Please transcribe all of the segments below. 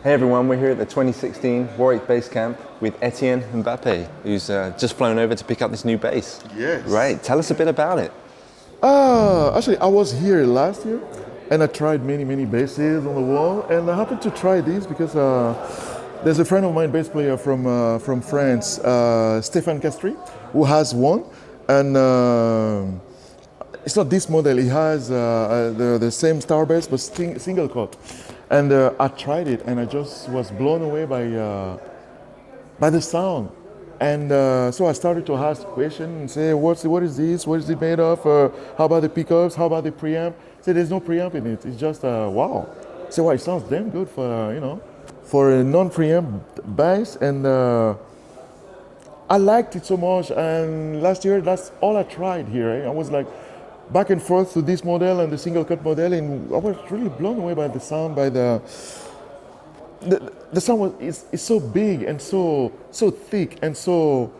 Hey everyone, we're here at the 2016 Warwick Bass Camp with Etienne Mbappé, who's just flown over to pick up this new bass. Yes. Right, tell us a bit about it. Actually, I was here last year and I tried many basses on the wall, and I happened to try this because there's a friend of mine, bass player from France, Stéphane Castry, who has one, and it's not this model, he has the same star bass but single cut. And I tried it, and I just was blown away by the sound. And so I started to ask questions and say, what is this? What is it made of? How about the pickups? How about the preamp? I said, there's no preamp in it. It's just wow. So it sounds damn good for a non-preamp bass. And I liked it so much. And last year, that's all I tried here. I was like, back and forth to this model and the single cut model, and I was really blown away by the sound, by the sound is so big and so thick and so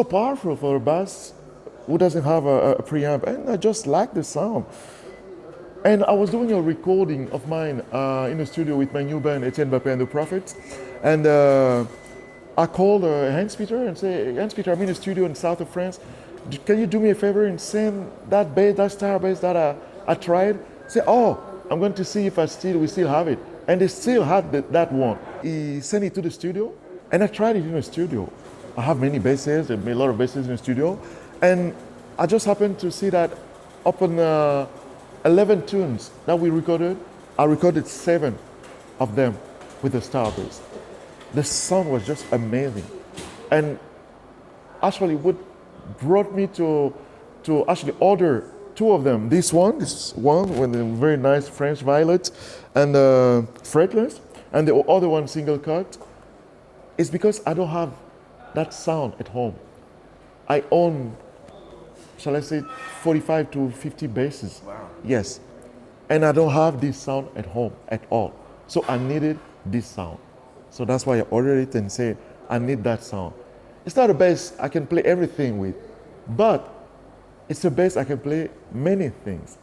powerful for a bass who doesn't have a preamp, and I just like the sound. And I was doing a recording of mine in the studio with my new band, Etienne Mbappé and the Prophets, and I called Hans-Peter and say, Hans-Peter, I'm in the studio in south of France. Can you do me a favor and send that bass, that star bass that I tried? Say, oh, I'm going to see if we still have it. And they still had that one. He sent it to the studio, and I tried it in the studio. I have many basses, a lot of basses in the studio, and I just happened to see that up on 11 tunes that we recorded, I recorded 7 of them with the star bass. The sound was just amazing. And actually what brought me to actually order 2 of them. This one with a very nice French violet and fretless, and the other one single cut, is because I don't have that sound at home. I own, shall I say, 45 to 50 basses. Wow. Yes. And I don't have this sound at home at all. So I needed this sound. So that's why I ordered it and said, I need that sound. It's not a bass I can play everything with, but it's a bass I can play many things,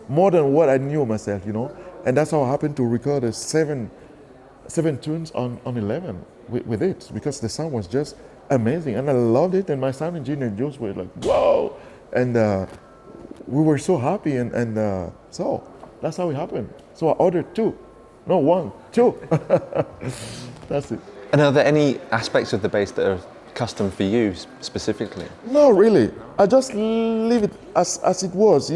more than what I knew myself, And that's how I happened to record 7 tunes on 11 with it, because the sound was just amazing. And I loved it, and my sound engineer just were like, whoa! And we were so happy, and so that's how it happened. So I ordered 2. No, 1, 2. That's it. And are there any aspects of the bass that are custom for you specifically? No, really. I just leave it as it was.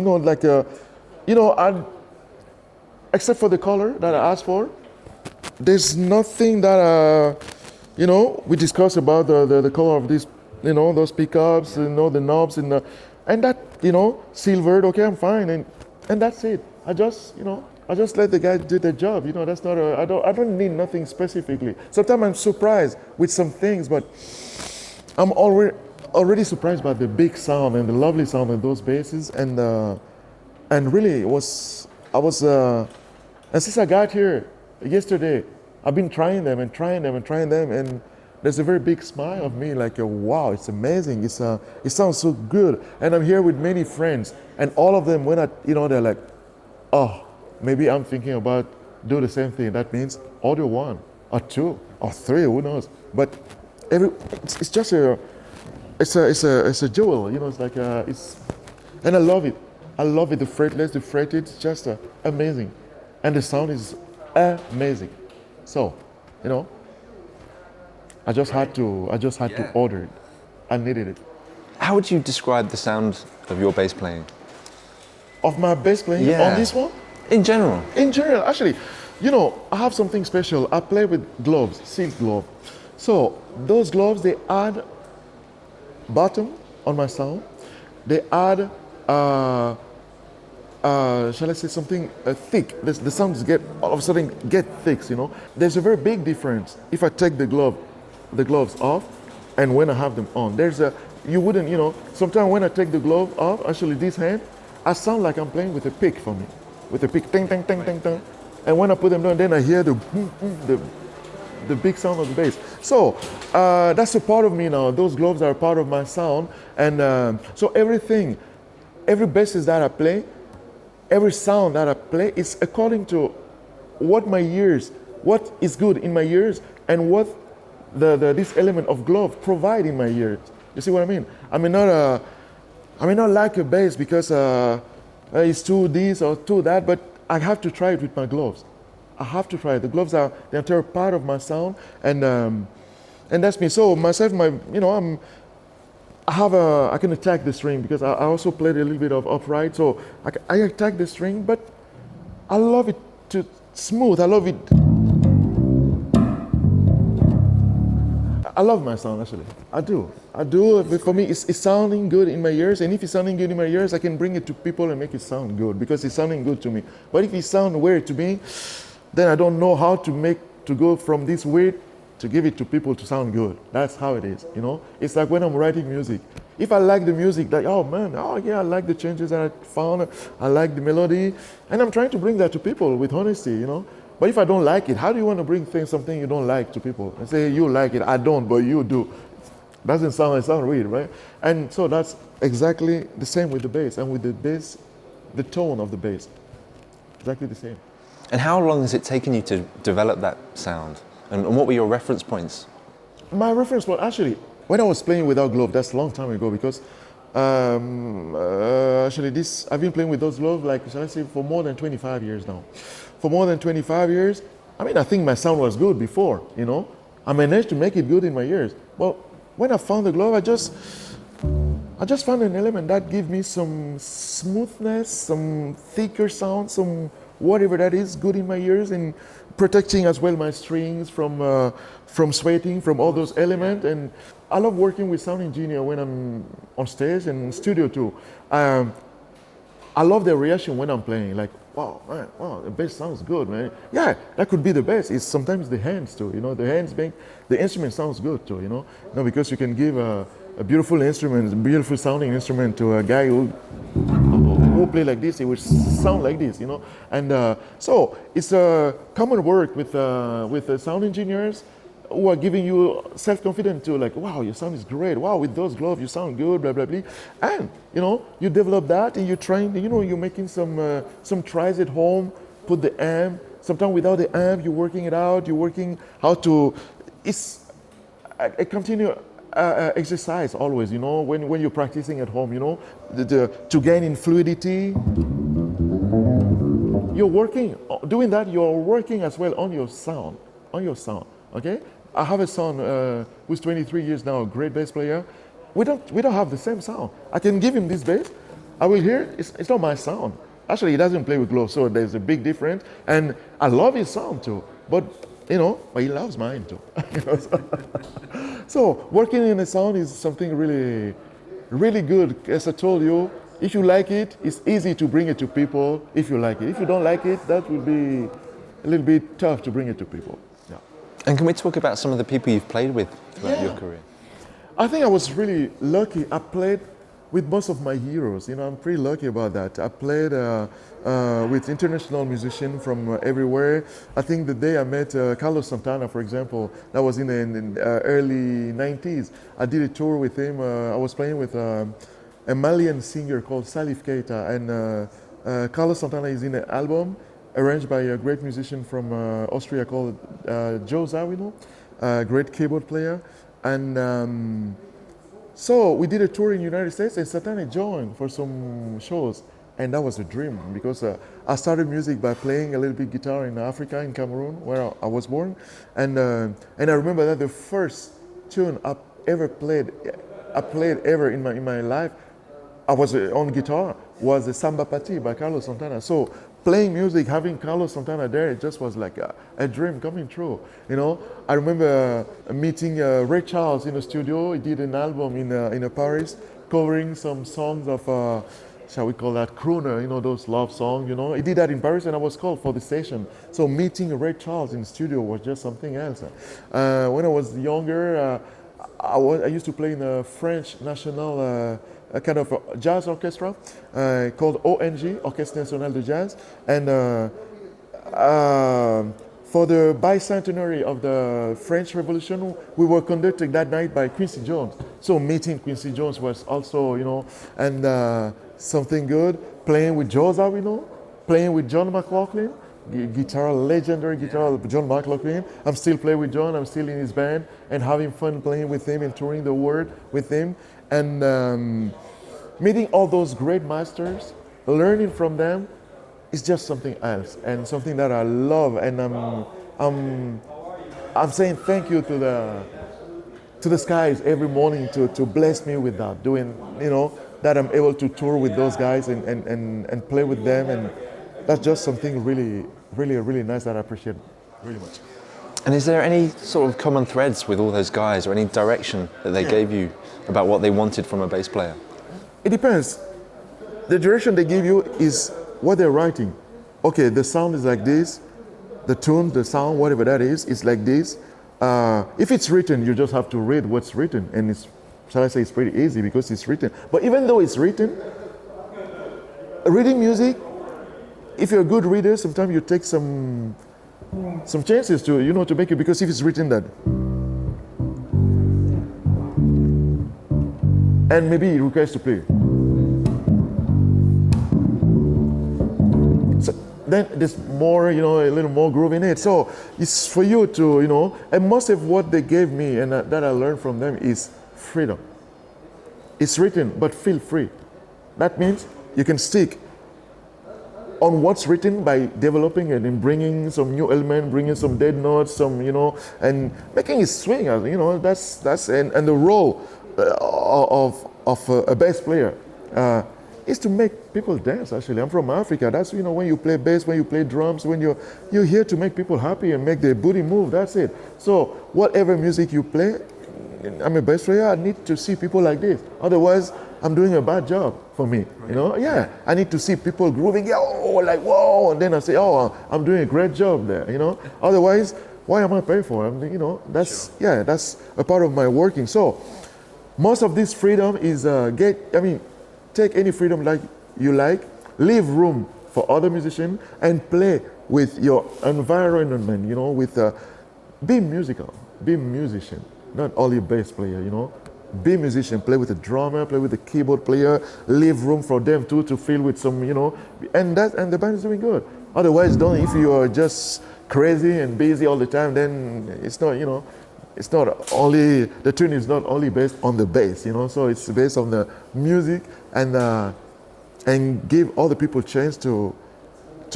Except for the color that I asked for, there's nothing that we discussed about the color of this, those pickups, the knobs and that, silvered. Okay, I'm fine, and that's it. I just, I just let the guy do the job. You know, that's not a. I don't need nothing specifically. Sometimes I'm surprised with some things, but I'm already surprised by the big sound and the lovely sound of those basses, and really it was I was and since I got here yesterday, I've been trying them and trying them and trying them, and there's a very big smile of me like wow, it's amazing. It sounds so good, and I'm here with many friends, and all of them when they're like, oh, maybe I'm thinking about do the same thing. That means order one or two or three, who knows? But it's just it's a jewel, you know. It's like and I love it. I love it. The fretless, the fretted, it's just amazing, and the sound is amazing. So, you know, I just had to order it. I needed it. How would you describe the sound of your bass playing? Of my bass playing on this one? In general? In general, actually, you know, I have something special. I play with gloves, silk glove. So those gloves, they add bottom on my sound. They add, shall I say something thick. The sounds all of a sudden get thick, you know. There's a very big difference if I take the gloves off and when I have them on. You wouldn't, you know, sometimes when I take the glove off, actually this hand, I sound like I'm playing with a pick for me. With a pick, ting, ting, ting, ting, ting. And when I put them down, then I hear the boom, boom, the big sound of the bass. So that's a part of me now. Those gloves are a part of my sound. And so every bassist that I play, every sound that I play is according to what is good in my ears and what this element of glove provide in my ears. You see what I mean? I may not like a bass because it's too this or too that, but I have to try it with my gloves. I have to try it. The gloves are the entire part of my sound, and that's me. So myself, I can attack the string because I also played a little bit of upright, so I attack the string, but I love it to smooth. I love it. I love my sound, actually. I do. For me, it's sounding good in my ears, and if it's sounding good in my ears, I can bring it to people and make it sound good because it's sounding good to me. But if it sounds weird to me, then I don't know how to go from this weird to give it to people to sound good. That's how it is, you know? It's like when I'm writing music. If I like the music, like, I like the changes that I found, I like the melody, and I'm trying to bring that to people with honesty, you know? But if I don't like it, how do you want to bring something you don't like to people? And say, you like it, I don't, but you do. Doesn't sound weird, right? And so that's exactly the same with the bass, and with the bass, the tone of the bass. Exactly the same. And how long has it taken you to develop that sound? And what were your reference points? My reference point, actually, when I was playing without glove, that's a long time ago because I've been playing with those gloves, like, shall I say, for more than 25 years now. For more than 25 years, I think my sound was good before, you know. I managed to make it good in my ears. But when I found the glove, I just found an element that gave me some smoothness, some thicker sound, some whatever that is good in my ears, and protecting as well my strings from sweating, from all those elements. And I love working with sound engineer when I'm on stage and studio too. I love their reaction when I'm playing, like, wow, man, wow, the bass sounds good, man. Yeah, that could be the bass. It's sometimes the hands too, you know. The hands make the instrument sounds good too, you know. Because you can give a beautiful instrument, a beautiful sounding instrument to a guy who play like this, it will sound like this, you know. And so it's a common work with sound engineers who are giving you self-confidence to, like, wow, your sound is great. Wow, with those gloves you sound good, blah, blah, blah. And, you know, you develop that and you train, you know, you're making some tries at home, put the amp. Sometimes without the amp, you're working it out, you're working how to, it's a continuous exercise always, you know, when you're practicing at home, you know, to gain in fluidity. You're working, doing that, you're working as well on your sound, okay? I have a son who's 23 years now, a great bass player. We don't have the same sound. I can give him this bass, I will hear, it's not my sound. Actually, he doesn't play with gloves, so there's a big difference. And I love his sound too, but he loves mine too. So working in a sound is something really, really good. As I told you, If you like it, it's easy to bring it to people if you like it. If you don't like it, that would be a little bit tough to bring it to people. Yeah. And can we talk about some of the people you've played with throughout your career? I think I was really lucky. I played with most of my heroes. I'm pretty lucky about that. I played with international musicians from everywhere. I think the day I met Carlos Santana, for example, that was in the early 90s. I did a tour with him. I was playing with a Malian singer called Salif Keita, and Carlos Santana is in an album arranged by a great musician from Austria called Joe Zawinul, a great keyboard player. And so we did a tour in the United States, and Santana joined for some shows. And that was a dream, because I started music by playing a little bit guitar in Africa, in Cameroon, where I was born. And I remember that the first tune I played ever in my life, I was on guitar, was the Samba Pati by Carlos Santana. So playing music, having Carlos Santana there, it just was like a dream coming true. I remember meeting Ray Charles in the studio. He did an album in Paris, covering some songs of, shall we call that, crooner, those love songs, He did that in Paris, and I was called for the station. So meeting Ray Charles in the studio was just something else. When I was younger, I used to play in a French national a kind of a jazz orchestra called ONG, Orchestre National de Jazz. And for the bicentenary of the French Revolution, we were conducted that night by Quincy Jones. So meeting Quincy Jones was also, and something good. Playing with Joe Zawinul, playing with John McLaughlin, legendary guitar, John McLaughlin. I'm still playing with John, I'm still in his band, and having fun playing with him and touring the world with him. And meeting all those great masters, learning from them, is just something else, and something that I love. And I'm saying thank you to the skies every morning to bless me with that, doing, that I'm able to tour with those guys and play with them. And that's just something really, really, really nice that I appreciate really much. And is there any sort of common threads with all those guys, or any direction that they gave you about what they wanted from a bass player? It depends. The direction they give you is what they're writing. Okay, the sound is like this, the tune, the sound, whatever that is like this. If it's written, you just have to read what's written, and shall I say, it's pretty easy because it's written. But even though it's written, reading music, if you're a good reader, sometimes you take some chances to make it, because if it's written that, and maybe it requires to play, so then there's more, a little more groove in it. So it's for you to, and most of what they gave me and that I learned from them is freedom. It's written, but feel free. That means you can stick on what's written by developing it and bringing some new element, bringing some dead notes, and making it swing. That's and the role of a bass player is to make people dance. Actually, I'm from Africa. That's when you play bass, when you play drums, when you're here to make people happy and make their booty move. That's it. So whatever music you play, I'm a bass player. I need to see people like this. Otherwise, I'm doing a bad job for me, Yeah, I need to see people grooving, like whoa, and then I say, I'm doing a great job there, Otherwise, why am I paying for it? That's sure. That's a part of my working. So most of this freedom is take any freedom like you like, leave room for other musicians, and play with your environment, be musical, be musician, not only bass player, Be musician, play with a drummer, play with a keyboard player, leave room for them too to fill with some, and the band is doing good. Otherwise, if you are just crazy and busy all the time, then it's not, it's not only, the tune is not only based on the bass, so it's based on the music, and give all the people a chance to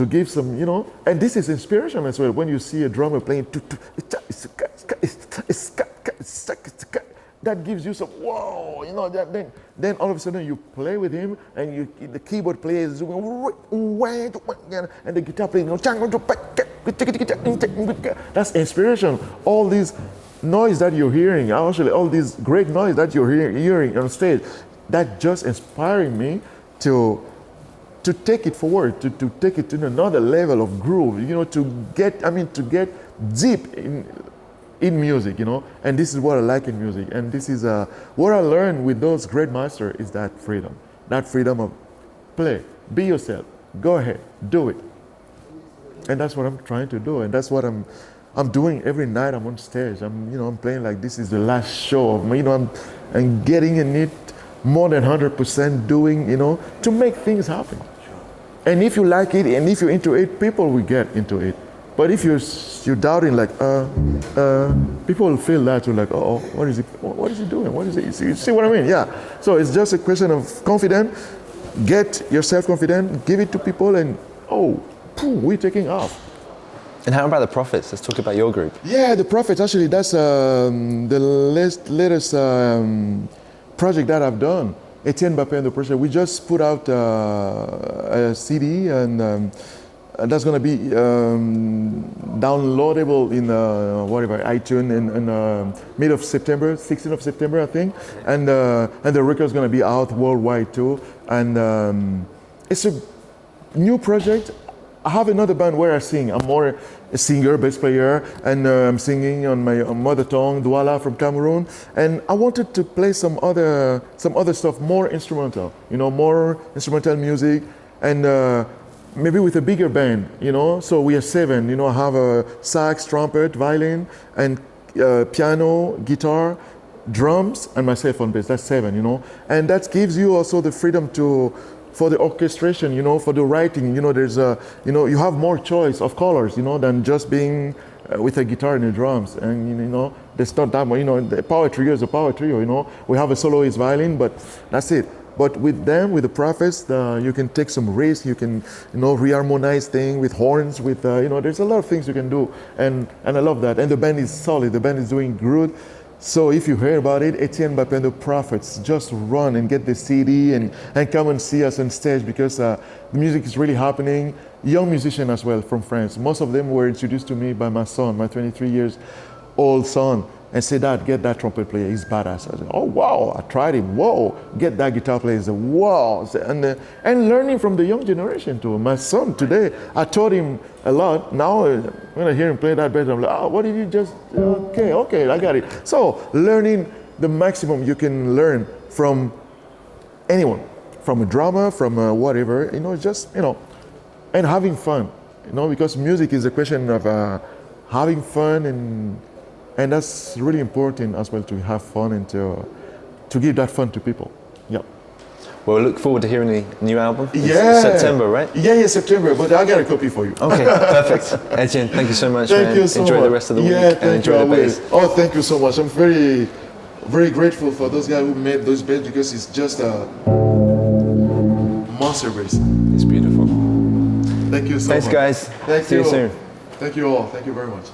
give some, and this is inspiration as well. When you see a drummer playing, that gives you some whoa, then all of a sudden you play with him, and the keyboard player is doing, and the guitar player, that's inspiration. All these noise that you're hearing, actually all these great noise that you're hearing on stage, that just inspiring me to take it forward, to take it to another level of groove, to get deep in music, and this is what I like in music, and this is what I learned with those great masters is that freedom of play, be yourself, go ahead, do it, and that's what I'm trying to do, and that's what I'm doing every night. I'm on stage. I'm playing like this is the last show of me. I'm getting in it more than 100% doing, to make things happen. And if you like it and if you're into it, people will get into it. But if you're doubting, like, people will feel that you're like, oh, what is he doing? What is it? You see what I mean? Yeah. So it's just a question of confidence. Get yourself confident, give it to people, and we're taking off. And how about the Prophets? Let's talk about your group. Yeah, the Prophets, actually, that's the latest project that I've done. Etienne Mbappé and the project. We just put out a CD, and that's going to be downloadable in iTunes in mid of September, 16th of September, I think. And the record's going to be out worldwide too. And it's a new project. I have another band where I sing. I'm more a singer, bass player, and I'm singing on my mother tongue, Douala from Cameroon. And I wanted to play some other stuff, more instrumental, more instrumental music, and maybe with a bigger band, So we are 7, I have a sax, trumpet, violin, and piano, guitar, drums, and myself on bass. That's 7, And that gives you also the freedom for the orchestration, for the writing, there's you have more choice of colors, than just being with a guitar and the drums. And, there's not that much, the power trio is a power trio, We have a soloist violin, but that's it. But with the Prophets, you can take some risks, you can, reharmonize things with horns, with, there's a lot of things you can do. And I love that. And the band is solid, the band is doing good. So if you hear about it, Etienne Mbappé and the Prophets, just run and get the CD and come and see us on stage, because the music is really happening. Young musicians as well from France. Most of them were introduced to me by my son, my 23 years old son, and said, Dad, get that trumpet player, he's badass. I said, oh wow, I tried him, whoa. Get that guitar player, I said, wow. And learning from the young generation too. My son today, I taught him a lot. Now when I hear him play that bass, I'm like, what did you just, okay, I got it. So learning the maximum you can learn from anyone, from a drummer, from whatever, just, and having fun, because music is a question of having fun, and that's really important as well, to have fun and to give that fun to people. Yeah. Well, we look forward to hearing the new album. It's yeah. September, right? Yeah, September, but I got a copy for you. Okay, perfect. Etienne, thank you so much, man. You so enjoy much. the rest of the week and enjoy the bass. Oh, thank you so much. I'm very, very grateful for those guys who made those bass, because it's just a monster bass. It's beautiful. Thank you so Thanks, much. guys. Thank See you soon. Thank you all. Thank you very much.